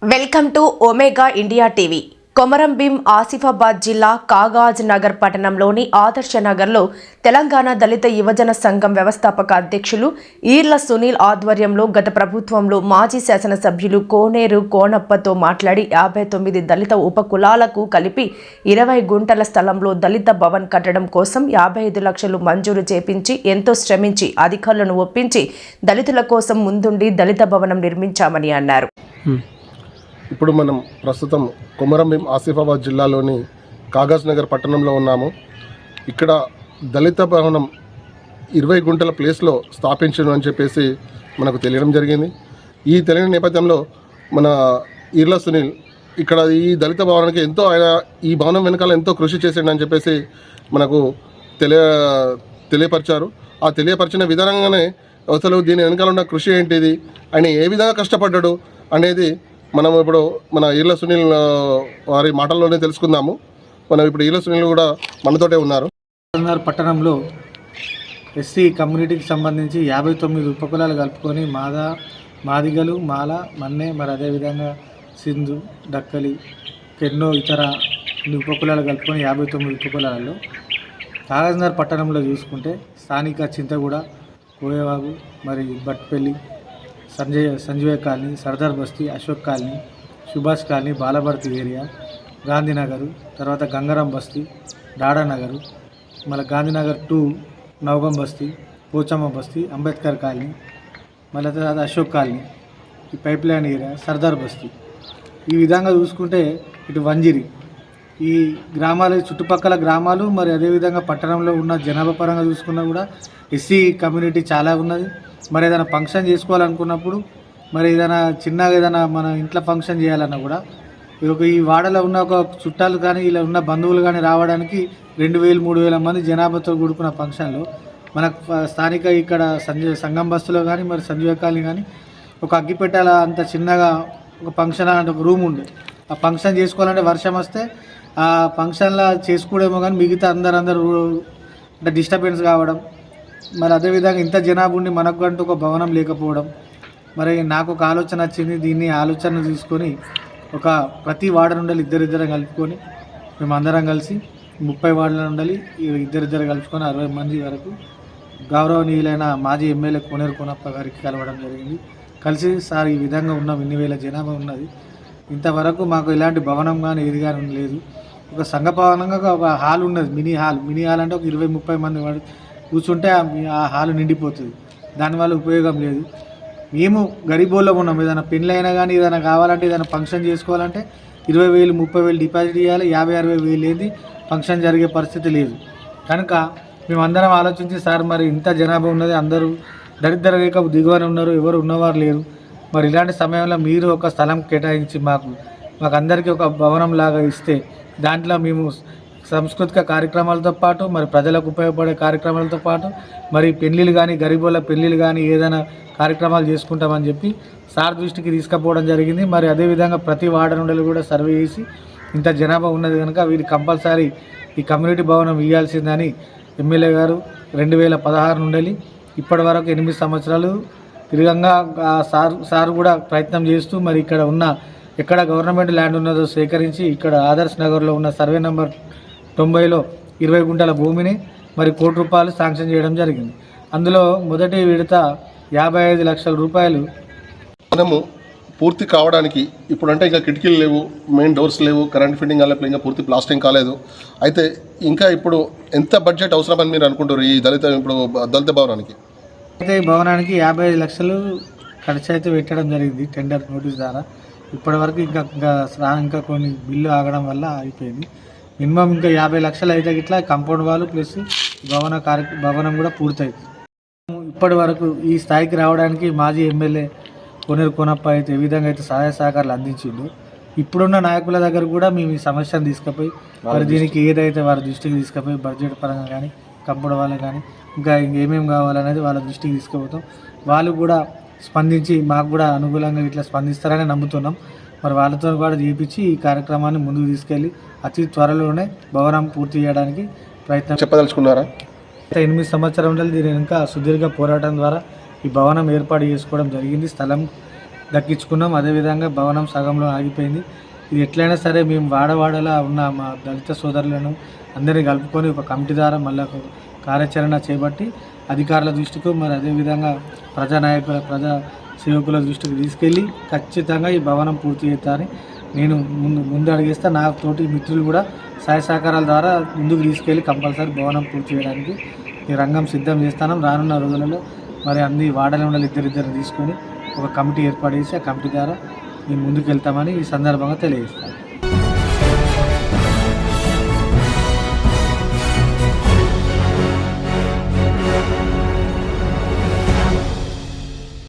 Welcome to omega India TV. Komaram Bheem Asifabad జిల్లా కాగజ్ నగర్ పట్టణంలోని ఆదర్శ నగర్లో తెలంగాణ దళిత యువజన సంఘం వ్యవస్థాపక అధ్యక్షులు ఈర్ల సునీల్ ఆధ్వర్యంలో గత ప్రభుత్వంలో మాజీ శాసనసభ్యులు కోనేరు కోనప్పతో మాట్లాడి 59 దళిత ఉపకులాలకు కలిపి 20 గుంటల స్థలంలో దళిత భవన్ కట్టడం కోసం 55 లక్షలు మంజూరు చేపించి ఎంతో శ్రమించి అధికారులను ఒప్పించి దళితుల కోసం ముందుండి దళిత భవనం నిర్మించామని అన్నారు. ఇప్పుడు మనం ప్రస్తుతం కొమరంభీం ఆసిఫాబాద్ జిల్లాలోని కాగజ్ నగర్ పట్టణంలో ఉన్నాము. ఇక్కడ దళిత భవనం 20 గుంటల ప్లేస్లో స్థాపించను అని చెప్పేసి మనకు తెలియడం జరిగింది. ఈ తెలియని నేపథ్యంలో మన ఈర్ల సునీల్ ఇక్కడ ఈ దళిత భవనానికి ఎంతో ఆయన ఈ భవనం వెనకాల ఎంతో కృషి చేసిండని చెప్పేసి మనకు తెలియపరిచారు. ఆ తెలియపరిచిన విధానంగానే అసలు దీని వెనకాల ఉన్న కృషి ఏంటిది, ఆయన ఏ విధంగా కష్టపడ్డాడు అనేది మనం ఇప్పుడు మన ఈర్ల సునీల్ వారి మాటల్లోనే తెలుసుకుందాము. మనం ఇప్పుడు ఈర్ల సునీల్ కూడా మనతోటే ఉన్నారు. పట్టణంలో ఎస్సీ కమ్యూనిటీకి సంబంధించి 59 ఉపకులాలు కలుపుకొని మాదిగలు, మాల, మన్నె, మరి అదేవిధంగా సింధు, డక్కలి, ఎన్నో ఇతర ఉపకులాలు కలుపుకొని 59 ఉపకులాలలో కాగజ్ నగర్ పట్టణంలో చూసుకుంటే స్థానిక చింతగూడ, కోయవాగు, మరి Batpalli, Sanjay colony, Sardar Basti, Ashok colony, Subhash colony, Balabharathi area, Gandhinagar, తర్వాత గంగారాం బస్తీ, డాడా నగరు, మళ్ళీ గాంధీనగర్ 2, నవగం బస్తీ, పోచమ్మ బస్తీ, అంబేద్కర్ కాలనీ, మళ్ళీ తర్వాత అశోక్ కాలనీ, ఈ పైప్ లైన్ ఏరియా, సర్దార్ బస్తీ. ఈ విధంగా చూసుకుంటే ఇటు వంజిరి, ఈ గ్రామాల చుట్టుపక్కల గ్రామాలు, మరి అదేవిధంగా పట్టణంలో ఉన్న జనాభా పరంగా చూసుకున్నా కూడా ఎస్సీ కమ్యూనిటీ చాలా ఉన్నది. మరి ఏదైనా ఫంక్షన్ చేసుకోవాలనుకున్నప్పుడు, మరి ఏదైనా చిన్నగా ఏదైనా మన ఇంట్లో ఫంక్షన్ చేయాలన్నా కూడా ఈ వాడలో ఉన్న ఒక చుట్టాలు కానీ ఇలా ఉన్న బంధువులు కానీ రావడానికి 2000-3000 మంది జనాభాతో కూడుకున్న ఫంక్షన్లో మనకు స్థానిక ఇక్కడ సంగం బస్సులో కానీ మరి సంజయ్ కాలనీ కానీ ఒక అగ్గిపెట్టాల అంత చిన్నగా ఒక ఫంక్షన్ అంటే ఒక రూమ్ ఉండే. ఆ ఫంక్షన్ చేసుకోవాలంటే వర్షం వస్తే ఆ ఫంక్షన్లో చేసుకోవడేమో కానీ మిగతా అందరూ అంటే డిస్టర్బెన్స్ కావడం, మరి అదేవిధంగా ఇంత జనాభా ఉండి మనకు అంటూ ఒక భవనం లేకపోవడం. మరి నాకు ఒక ఆలోచన వచ్చింది. దీన్ని ఆలోచన తీసుకొని ప్రతి వార్డు నుండి ఇద్దరిద్దరం కలుపుకొని మేమందరం కలిసి 30 వార్డుల నుండి ఇద్దరిద్దరు కలుపుకొని 60 మంది వరకు గౌరవనీయులైన మాజీ ఎమ్మెల్యే కోనేరు కోనప్ప గారికి కలవడం జరిగింది. కలిసి సార్ ఈ విధంగా ఉన్నాం, 2000 జనాభా ఉన్నది, ఇంతవరకు మాకు ఎలాంటి భవనం కానీ ఏది కానీ లేదు. ఒక సంఘ భవనంగా ఒక హాల్ ఉన్నది, మినీ హాల్ అంటే ఒక 20-30 మంది కూర్చుంటే ఆ హాలు నిండిపోతుంది. దానివల్ల ఉపయోగం లేదు. మేము గరీబోళ్ళం ఉన్నాం. ఏదైనా పెళ్ళైనా కానీ ఏదైనా కావాలంటే ఏదైనా ఫంక్షన్ చేసుకోవాలంటే 20,000-30,000 డిపాజిట్ చేయాలి. 50-60 వేలు ఏది ఫంక్షన్ జరిగే పరిస్థితి లేదు. కనుక మేమందరం ఆలోచించి సార్ మరి ఇంత జనాభా ఉన్నది, అందరూ దరిద్ర రేఖ దిగువన ఉన్నారు, ఎవరు ఉన్నవారు లేరు. మరి ఇలాంటి సమయంలో మీరు ఒక స్థలం కేటాయించి మాకు అందరికీ ఒక భవనం లాగా ఇస్తే దాంట్లో మేము సాంస్కృతిక కార్యక్రమాలతో పాటు మరి ప్రజలకు ఉపయోగపడే కార్యక్రమాలతో పాటు మరి పెళ్ళిళ్ళు కానీ గరీబోళ్ళ పెళ్ళిళ్ళు కానీ ఏదైనా కార్యక్రమాలు చేసుకుంటామని చెప్పి సార్ దృష్టికి తీసుకుపోవడం జరిగింది. మరి అదేవిధంగా ప్రతి వార్డు నుండి కూడా సర్వే చేసి ఇంత జనాభా ఉన్నది కనుక వీరికి కంపల్సరీ ఈ కమ్యూనిటీ భవనం ఇవ్వాల్సిందని ఎమ్మెల్యే గారు 2016 నుండి ఇప్పటి వరకు 8 సంవత్సరాలు తిరిగంగా సార్ కూడా ప్రయత్నం చేస్తూ మరి ఇక్కడ ఉన్న ఎక్కడ గవర్నమెంట్ ల్యాండ్ ఉన్నదో సేకరించి ఇక్కడ ఆదర్శ్ నగర్లో ఉన్న సర్వే నెంబర్ 90లో 20 గుంటల భూమిని మరి ₹1 కోటి శాంక్షన్ చేయడం జరిగింది. అందులో మొదటి విడత 55 లక్షల రూపాయలు మనము పూర్తి కావడానికి ఇప్పుడు అంటే ఇంకా కిటికీలు లేవు, మెయిన్ డోర్స్ లేవు, కరెంట్ ఫిట్టింగ్ అలా ఇంకా పూర్తి ప్లాస్టింగ్ కాలేదు. అయితే ఇంకా ఇప్పుడు ఎంత బడ్జెట్ అవసరమని మీరు అనుకుంటారు ఈ దళిత భవనానికి? అయితే ఈ భవనానికి 55 లక్షలు ఖర్చు అయితే పెట్టడం జరిగింది టెండర్ నోటీస్ ద్వారా. ఇప్పటి వరకు ఇంకా కొన్ని బిల్లు ఆగడం వల్ల అయిపోయింది. మినిమం ఇంకా 50 లక్షలు అయితే ఇట్లా కాంపౌండ్ వాళ్ళు ప్లస్ భవనం కూడా పూర్తయింది. ఇప్పటి వరకు ఈ స్థాయికి రావడానికి మాజీ ఎమ్మెల్యే కోనేరు కోనప్ప అయితే ఏ విధంగా అయితే సహాయ సహకారాలు అందించిండు, ఇప్పుడున్న నాయకుల దగ్గర కూడా మేము ఈ సమస్యను తీసుకుపోయి మరి దీనికి ఏదైతే వారి దృష్టికి తీసుకుపోయి బడ్జెట్ పరంగా కానీ కాంపౌండ్ వాళ్ళకి కానీ ఇంకా ఇంకేమేమి కావాలనేది వాళ్ళ దృష్టికి తీసుకుపోతాం. వాళ్ళు కూడా స్పందించి మాకు కూడా అనుకూలంగా ఇట్లా స్పందిస్తారని నమ్ముతున్నాం. మరి వాళ్ళతో కూడా చేయించి ఈ కార్యక్రమాన్ని ముందుకు తీసుకెళ్ళి అతి త్వరలోనే భవనం పూర్తి చేయడానికి ప్రయత్నం చెప్పదలుచుకున్నారా? 8 సంవత్సరాల దీని ఇంకా సుదీర్ఘ పోరాటం ద్వారా ఈ భవనం ఏర్పాటు చేసుకోవడం జరిగింది. స్థలం దక్కించుకున్నాం. అదేవిధంగా భవనం సగంలో ఆగిపోయింది. ఇది ఎట్లయినా సరే మేము వాడవాడలా ఉన్న మా దళిత సోదరులను అందరినీ కలుపుకొని ఒక కమిటీ ద్వారా మళ్ళీ ఒక కార్యాచరణ చేపట్టి అధికారుల దృష్టికి మరి అదేవిధంగా ప్రజానాయకుల ప్రజా సేవకుల దృష్టికి తీసుకెళ్ళి ఖచ్చితంగా ఈ భవనం పూర్తి చేస్తారని నేను ముందు అడిగేస్తా. నా తోటి మిత్రులు కూడా సహాయ సహకారాల ద్వారా ముందుకు తీసుకెళ్ళి కంపల్సరీ భవనం పూర్తి చేయడానికి ఈ రంగం సిద్ధం చేస్తాను. రానున్న రోజులలో మరి అన్ని వార్డుల ఉండాలి ఇద్దరిద్దరు తీసుకొని ఒక కమిటీ ఏర్పాటు చేసి ఆ కమిటీ ద్వారా మేము ముందుకు వెళ్తామని ఈ సందర్భంగా తెలియజేస్తాను.